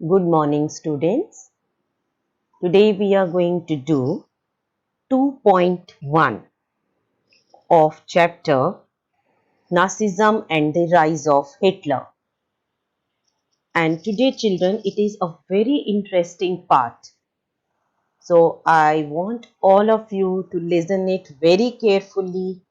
Good morning, students. Today we are going to do 2.1 of chapter Nazism and the Rise of Hitler. And today, children, it is a very interesting part. So I want all of you to listen it very carefully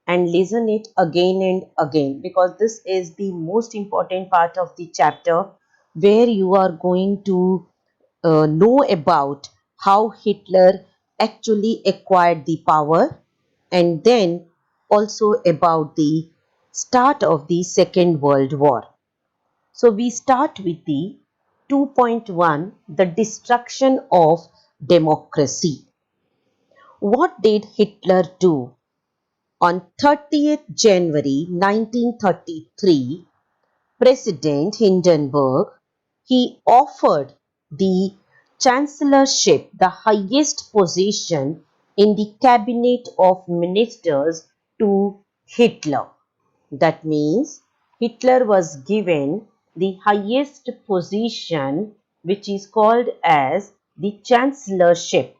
and listen it again and again, because this is the most important part of the chapter where you are going to know about how Hitler actually acquired the power, and then also about the start of the Second World War. So we start with the 2.1, the destruction of democracy. What did Hitler do? On 30th January 1933, President Hindenburg, he offered the chancellorship, the highest position in the cabinet of ministers, to Hitler. That means Hitler was given the highest position, which is called as the chancellorship.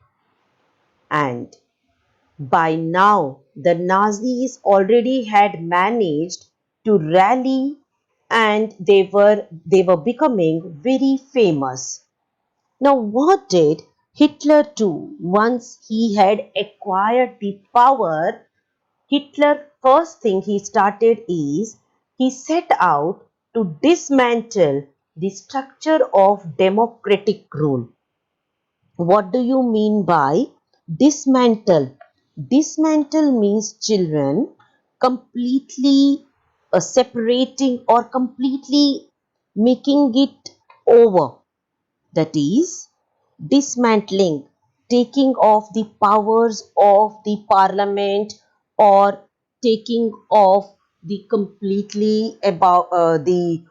And by now, the Nazis already had managed to rally, and they were becoming very famous. Now, what did Hitler do once he had acquired the power? Hitler, first thing he started is he set out to dismantle the structure of democratic rule. What do you mean by dismantle? Dismantle means, children, completely separating or completely making it over. That is dismantling, taking off the powers of the parliament, or taking off the completely the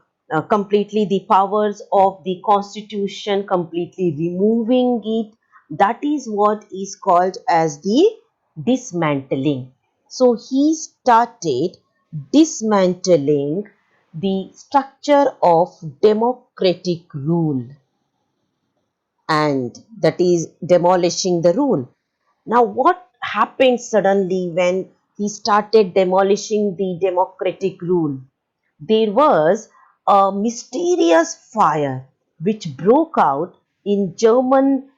powers of the constitution, completely removing it. That is what is called as the dismantling. So he started dismantling the structure of democratic rule, and that is demolishing the rule. Now, what happened suddenly when he started demolishing the democratic rule? There was a mysterious fire which broke out in German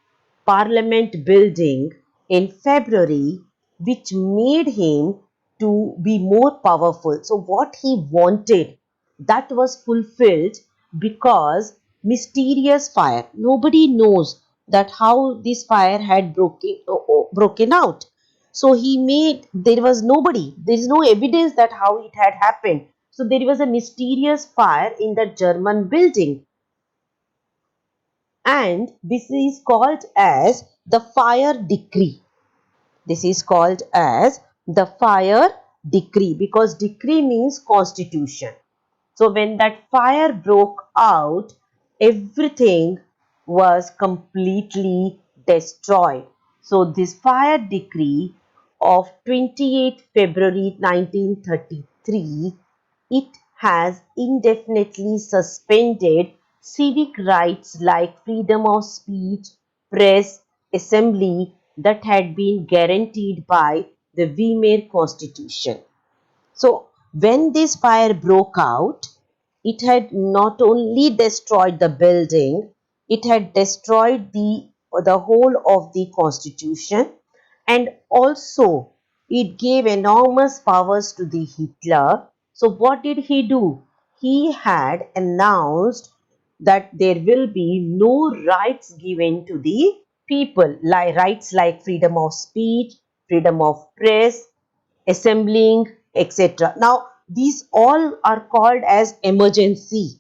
parliament building in February, which made him to be more powerful. So what he wanted, that was fulfilled, because mysterious fire, nobody knows that how this fire had broken out. So he made, there was nobody, there is no evidence that how it had happened. So there was a mysterious fire in the German building, and this is called as the fire decree. This is called as the fire decree, because decree means constitution. So when that fire broke out, everything was completely destroyed. So this fire decree of 28th February 1933, it has indefinitely suspended civic rights like freedom of speech, press, assembly, that had been guaranteed by the Weimar Constitution. So when this fire broke out, it had not only destroyed the building, it had destroyed the whole of the constitution, and also it gave enormous powers to the Hitler. So what did he do? He had announced that there will be no rights given to the people, like rights like freedom of speech, freedom of press, assembling, etc. Now, these all are called as emergency.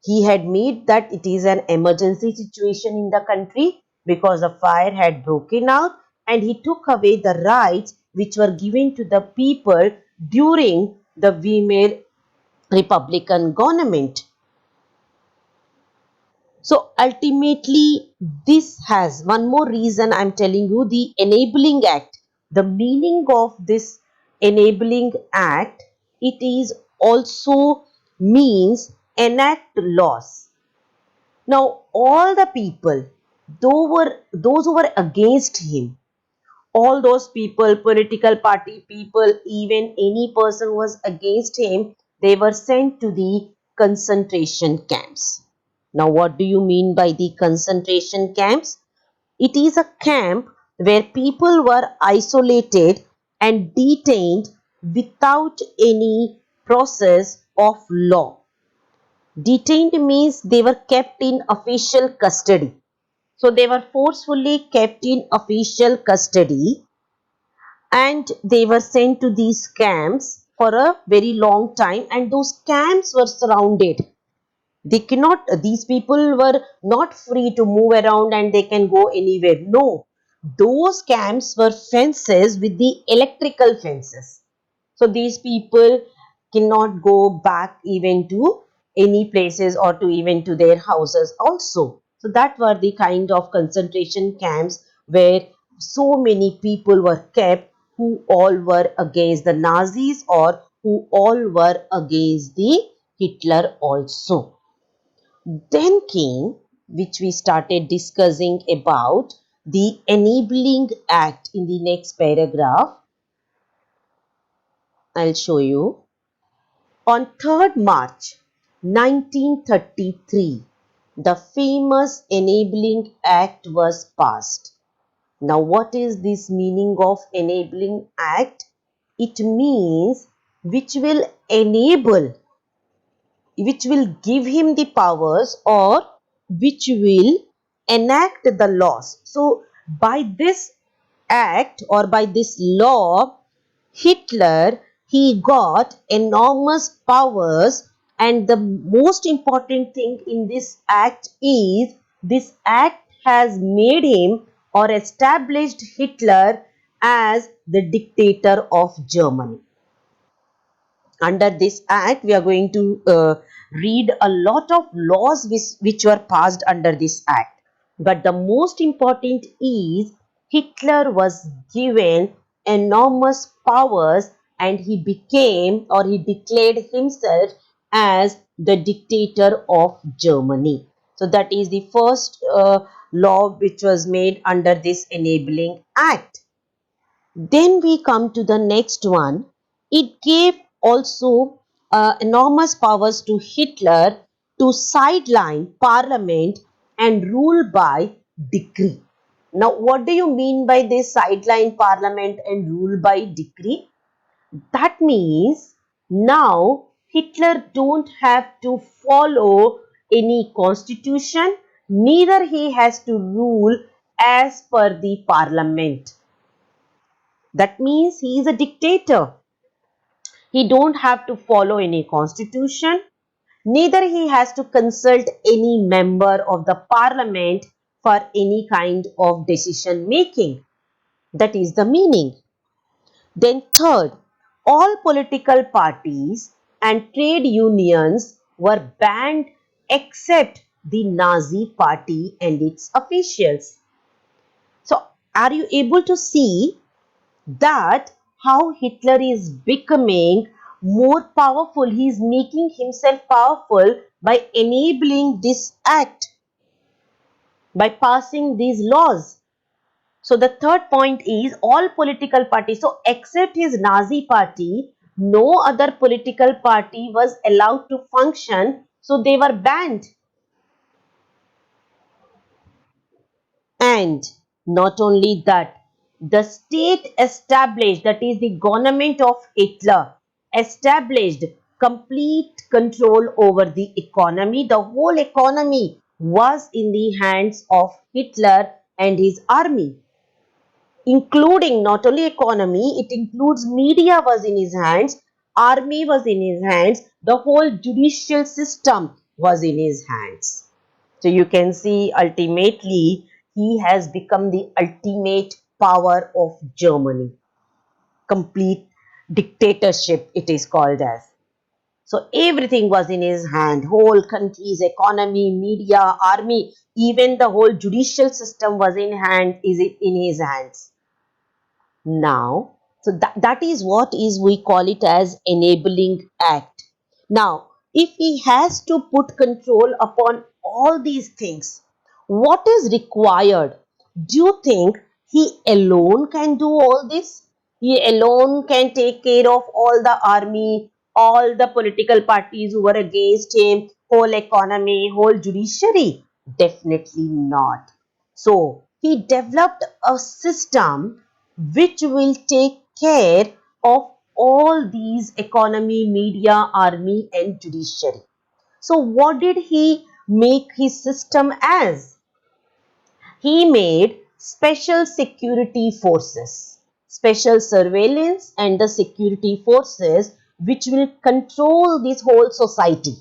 He had made that it is an emergency situation in the country because a fire had broken out, and he took away the rights which were given to the people during the Weimar Republican government. So ultimately, this has one more reason I'm telling you, the Enabling Act. The meaning of this Enabling Act, it is also means enact laws. Now, all the people, those who were against him, all those people, political party people, even any person who was against him, they were sent to the concentration camps. Now, what do you mean by the concentration camps? It is a camp where people were isolated and detained without any process of law. Detained means they were kept in official custody. So they were forcefully kept in official custody and they were sent to these camps for a very long time, and those camps were surrounded. They cannot, these people were not free to move around and they can go anywhere. No, those camps were fences with the electrical fences. So these people cannot go back even to any places or to even to their houses also. So that were the kind of concentration camps where so many people were kept who all were against the Nazis or who all were against the Hitler also. Then came, which we started discussing about, the Enabling Act in the next paragraph. I'll show you. On 3rd March 1933, the famous Enabling Act was passed. Now, what is this meaning of Enabling Act? It means which will enable, which will give him the powers or which will enact the laws. So, by this act or by this law, Hitler, he got enormous powers, and the most important thing in this act is this act has made him or established Hitler as the dictator of Germany. Under this act, we are going to read a lot of laws which were passed under this act. But the most important is Hitler was given enormous powers and he became or he declared himself as the dictator of Germany. So that is the first law which was made under this enabling act. Then we come to the next one. It gave also enormous powers to Hitler to sideline parliament and rule by decree. Now, what do you mean by this sideline parliament and rule by decree? That means now Hitler don't have to follow any constitution, neither he has to rule as per the parliament. That means he is a dictator. He don't have to follow any constitution. Neither he has to consult any member of the parliament for any kind of decision making. That is the meaning. Then third, all political parties and trade unions were banned except the Nazi party and its officials. So are you able to see that how Hitler is becoming more powerful? He is making himself powerful by enabling this act, by passing these laws. So the third point is all political parties. So except his Nazi party, no other political party was allowed to function. So they were banned. And not only that, the state established, that is the government of Hitler, established complete control over the economy. The whole economy was in the hands of Hitler and his army, including not only economy, it includes media was in his hands, army was in his hands, the whole judicial system was in his hands. So you can see ultimately he has become the ultimate power of Germany. Complete dictatorship it is called as. So everything was in his hand. Whole country's economy, media, army, even the whole judicial system was in his hands. Now, so that is what is we call it as enabling act. Now, if he has to put control upon all these things, what is required? Do you think he alone can do all this? He alone can take care of all the army, all the political parties who were against him, whole economy, whole judiciary? Definitely not. So he developed a system which will take care of all these economy, media, army, and judiciary. So, what did he make his system as? He made special security forces, special surveillance, and the security forces which will control this whole society.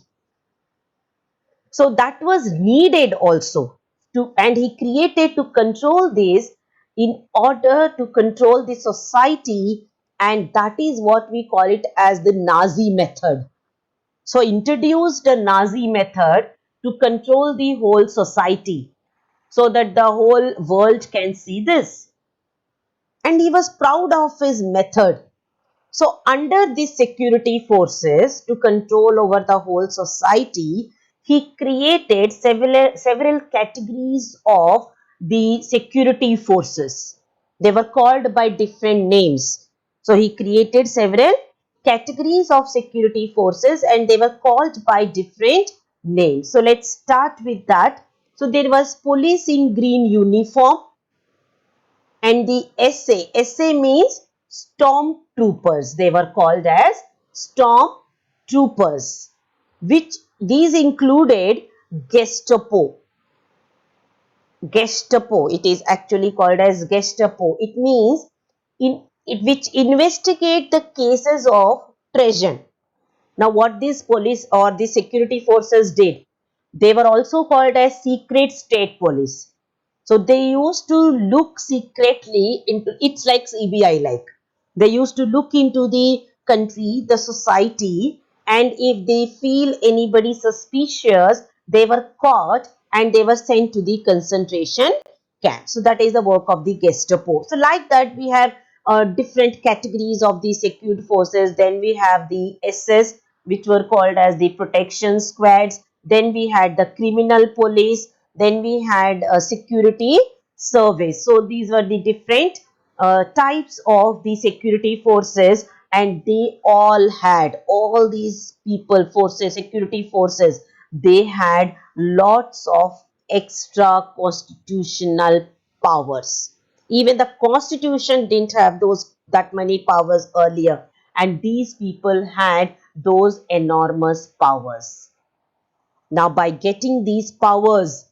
So, that was needed also to, and he created to control this in order to control the society, and that is what we call it as the Nazi method. So introduced a Nazi method to control the whole society so that the whole world can see this. And he was proud of his method. So under these security forces to control over the whole society, he created several categories of the security forces. They were called by different names. So he created several categories of security forces and they were called by different names. So let's start with that. So there was police in green uniform, and the SA means storm troopers. They were called as storm troopers, which these included Gestapo. Gestapo, it is actually called as Gestapo. It means which investigate the cases of treason. Now, what these police or the security forces did, they were also called as secret state police. So they used to look secretly into, it's like CBI like. They used to look into the country, the society, and if they feel anybody suspicious, they were caught and they were sent to the concentration camp. So that is the work of the Gestapo. So like that, we have different categories of the security forces. Then we have the SS, which were called as the protection squads. Then we had the criminal police. Then we had a security service. So these were the different types of the security forces, and they all had, all these people, forces, security forces, they had lots of extra constitutional powers. Even the constitution didn't have those that many powers earlier, and these people had those enormous powers. Now, by getting these powers,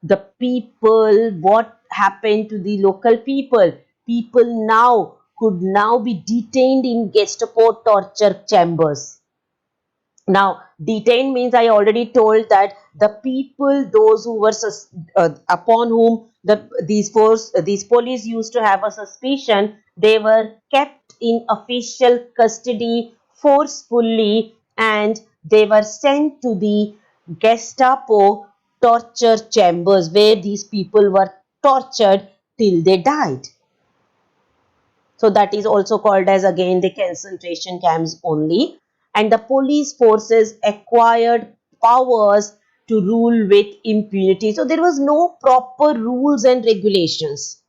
the people, what happened to the local people? People now could now be detained in Gestapo torture chambers. Now, detained means I already told that the people, those who were upon whom these police used to have a suspicion, they were kept in official custody forcefully, and they were sent to the Gestapo torture chambers where these people were tortured till they died. So that is also called as again the concentration camps only. And the police forces acquired powers to rule with impunity. So there was no proper rules and regulations.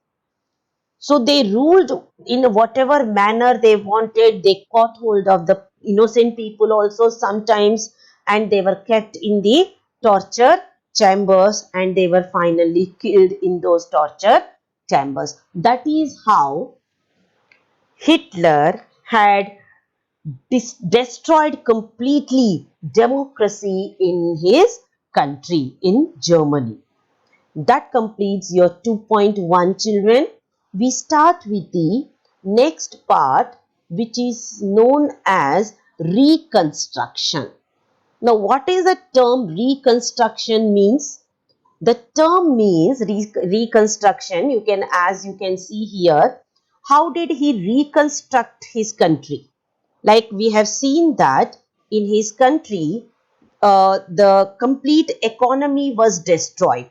So they ruled in whatever manner they wanted. They caught hold of the innocent people also sometimes, and they were kept in the torture chambers, and they were finally killed in those torture chambers. That is how Hitler had destroyed completely democracy in his country, in Germany. That completes your 2.1, children. We start with the next part, which is known as reconstruction. Now, what is the term reconstruction means? The term means reconstruction. You can, as you can see here, how did he reconstruct his country? Like we have seen that in his country, the complete economy was destroyed.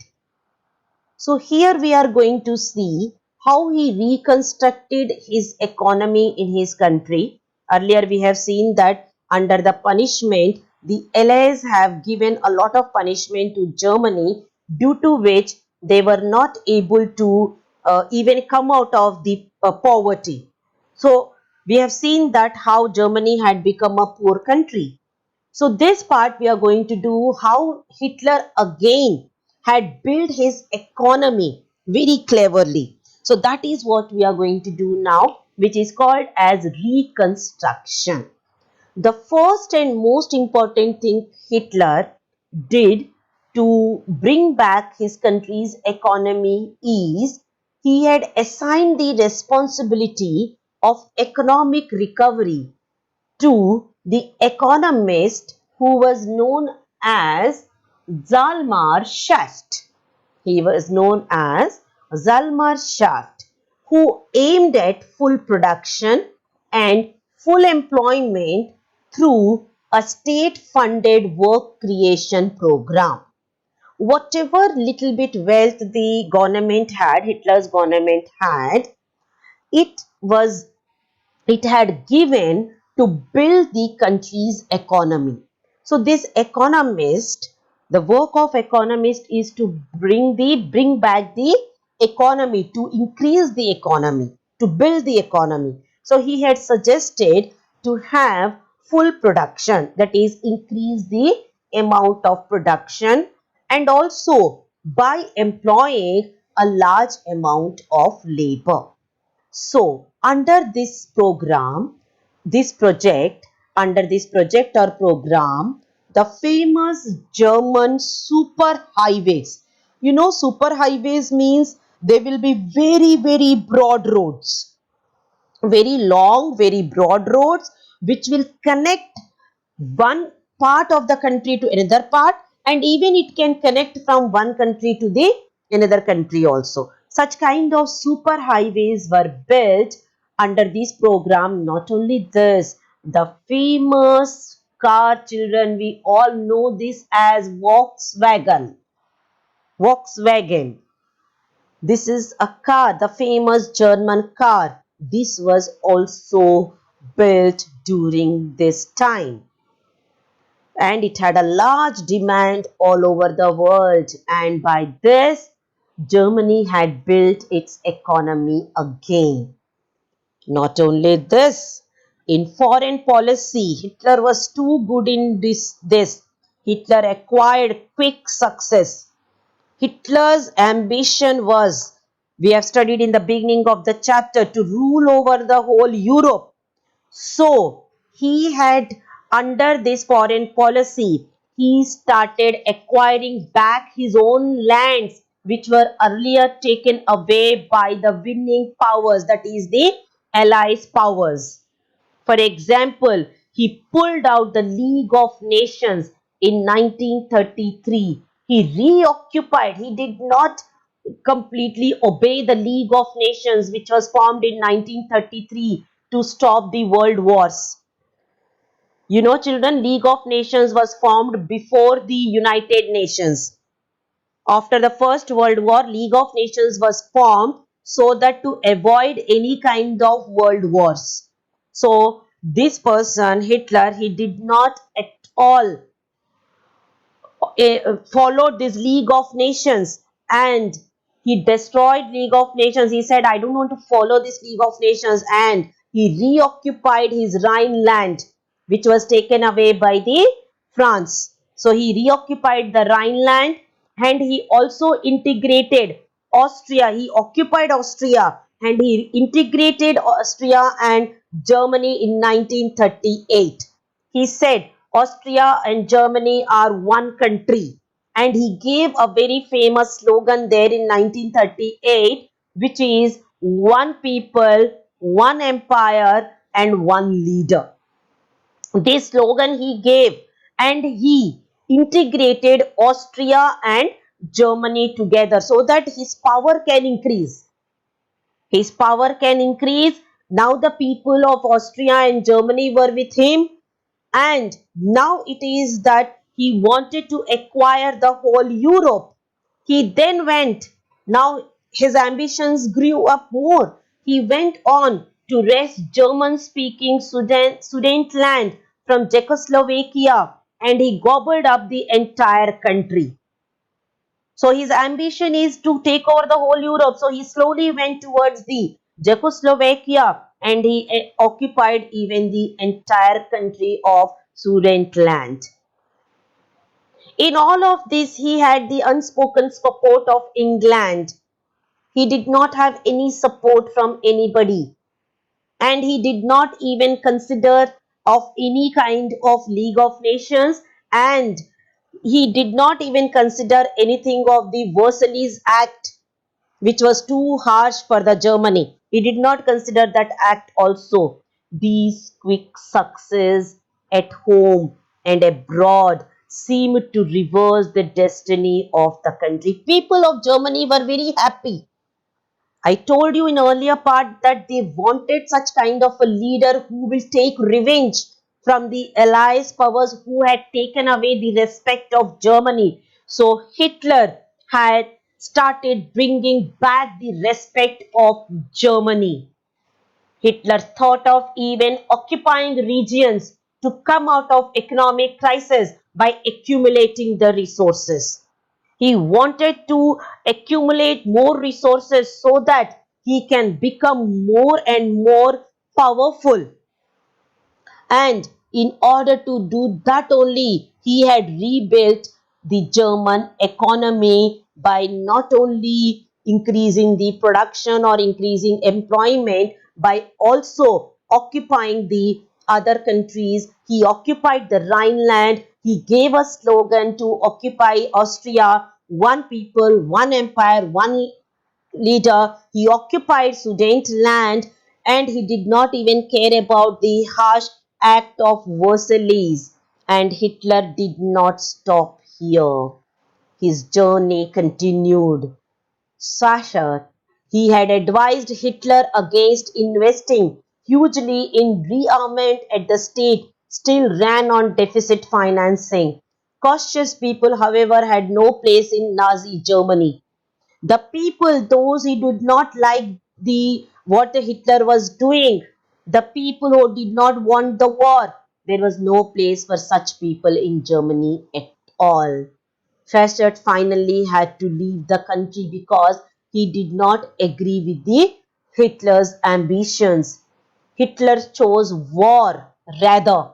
So here we are going to see how he reconstructed his economy in his country. Earlier we have seen that under the punishment, the Allies have given a lot of punishment to Germany, due to which they were not able to even come out of the poverty. So we have seen that how Germany had become a poor country. So this part we are going to do how Hitler again had built his economy very cleverly. So that is what we are going to do now, which is called as reconstruction. The first and most important thing Hitler did to bring back his country's economy is he had assigned the responsibility of economic recovery to the economist who was known as Zalmar Schacht. He was known as Zalmar Schacht, who aimed at full production and full employment through a state-funded work creation program. Whatever little bit wealth the government had, Hitler's government had, it was it had given to build the country's economy. So this economist, the work of economist is to bring back the economy, to increase the economy, to build the economy. So he had suggested to have full production, that is increase the amount of production, and also by employing a large amount of labor. So, under this project or program, the famous German super highways. You know, super highways means they will be very, very broad roads, very long, very broad roads, which will connect one part of the country to another part, and even it can connect from one country to the another country also. Such kind of super highways were built under this program. Not only this, the famous car, children, we all know this as Volkswagen. This is a car, the famous German car. This was also built during this time, and it had a large demand all over the world, and by this Germany had built its economy again. Not only this, in foreign policy Hitler was too good in this. Hitler acquired quick success. Hitler's ambition was, we have studied in the beginning of the chapter, to rule over the whole Europe. So he had, under this foreign policy, he started acquiring back his own lands which were earlier taken away by the winning powers, that is the Allies powers. For example, he pulled out the League of Nations in 1933. He reoccupied, he did not completely obey the League of Nations which was formed in 1933 to stop the world wars. You know, children, League of Nations was formed before the United Nations. After the First World War, League of Nations was formed so that to avoid any kind of world wars. So this person, Hitler, he did not at all followed this League of Nations, and he destroyed League of Nations. He said, I don't want to follow this League of Nations, and he reoccupied his Rhineland, which was taken away by the France. So he reoccupied the Rhineland, and he also integrated Austria. He occupied Austria and he integrated Austria and Germany in 1938. He said Austria and Germany are one country, and he gave a very famous slogan there in 1938, which is one people, one empire, and one leader. This slogan he gave, and he integrated Austria and Germany together so that his power can increase. His power can increase. Now the people of Austria and Germany were with him, and now it is that he wanted to acquire the whole Europe. He then went, now his ambitions grew up more. He went on to wrest German speaking Sudetenland from Czechoslovakia and he gobbled up the entire country. So his ambition is to take over the whole Europe. So he slowly went towards the Czechoslovakia and he occupied even the entire country of Sudetenland. In all of this, he had the unspoken support of England. He did not have any support from anybody, and he did not even consider of any kind of League of Nations, and he did not even consider anything of the Versailles Act, which was too harsh for the Germany. He did not consider that act also. These quick success at home and abroad seemed to reverse the destiny of the country. People of Germany were very happy. I told you in earlier part that they wanted such kind of a leader who will take revenge from the Allies powers who had taken away the respect of Germany. So Hitler had started bringing back the respect of Germany. Hitler thought of even occupying regions to come out of economic crisis by accumulating the resources. He wanted to accumulate more resources so that he can become more and more powerful. And in order to do that only, he had rebuilt the German economy by not only increasing the production or increasing employment, by also occupying the other countries. He occupied the Rhineland. He gave a slogan to occupy Austria, one people, one empire, one leader. He occupied Sudetenland and he did not even care about the harsh act of Versailles. And Hitler did not stop here. His journey continued. Sasha, he had advised Hitler against investing hugely in rearmament at the state still ran on deficit financing. Cautious people, however, had no place in Nazi Germany. The people, those who did not like the what Hitler was doing, the people who did not want the war, there was no place for such people in Germany at all. Fashert finally had to leave the country because he did not agree with the Hitler's ambitions. Hitler chose war rather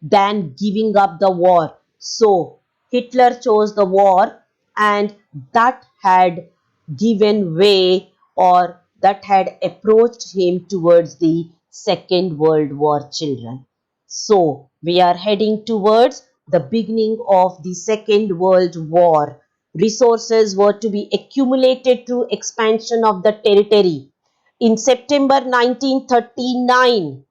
than giving up the war. So Hitler chose the war, and that had given way, or that had approached him towards the Second World War, children. So we are heading towards the beginning of the Second World War. Resources were to be accumulated through expansion of the territory. In September 1939,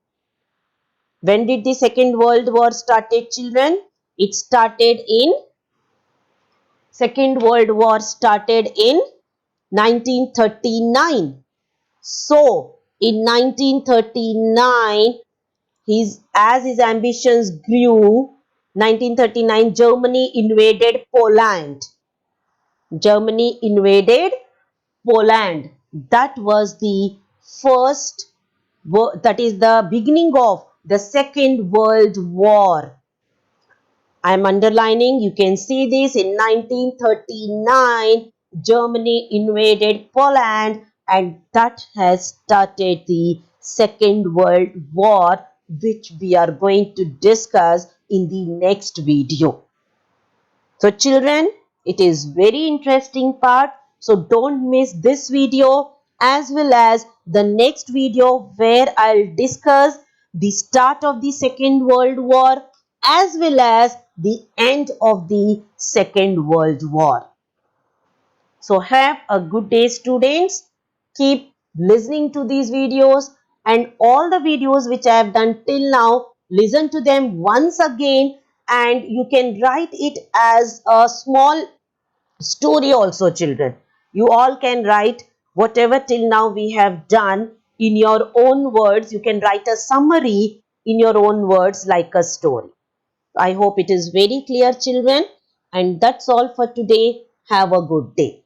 when did the Second World War started, children? It started in Second World War started in 1939. So, in 1939, as his ambitions grew, 1939 Germany invaded Poland. Germany invaded Poland. That was the first, that is the beginning of the Second World War. I am underlining, you can see this in 1939, Germany invaded Poland, and that has started the Second World War, which we are going to discuss in the next video. So children, it is very interesting part. So don't miss this video as well as the next video where I'll discuss the start of the Second World War as well as the end of the Second World War. So have a good day, students. Keep listening to these videos, and all the videos which I have done till now, listen to them once again, and you can write it as a small story also, children. You all can write whatever till now we have done in your own words. You can write a summary in your own words like a story. I hope it is very clear, children. And that's all for today. Have a good day.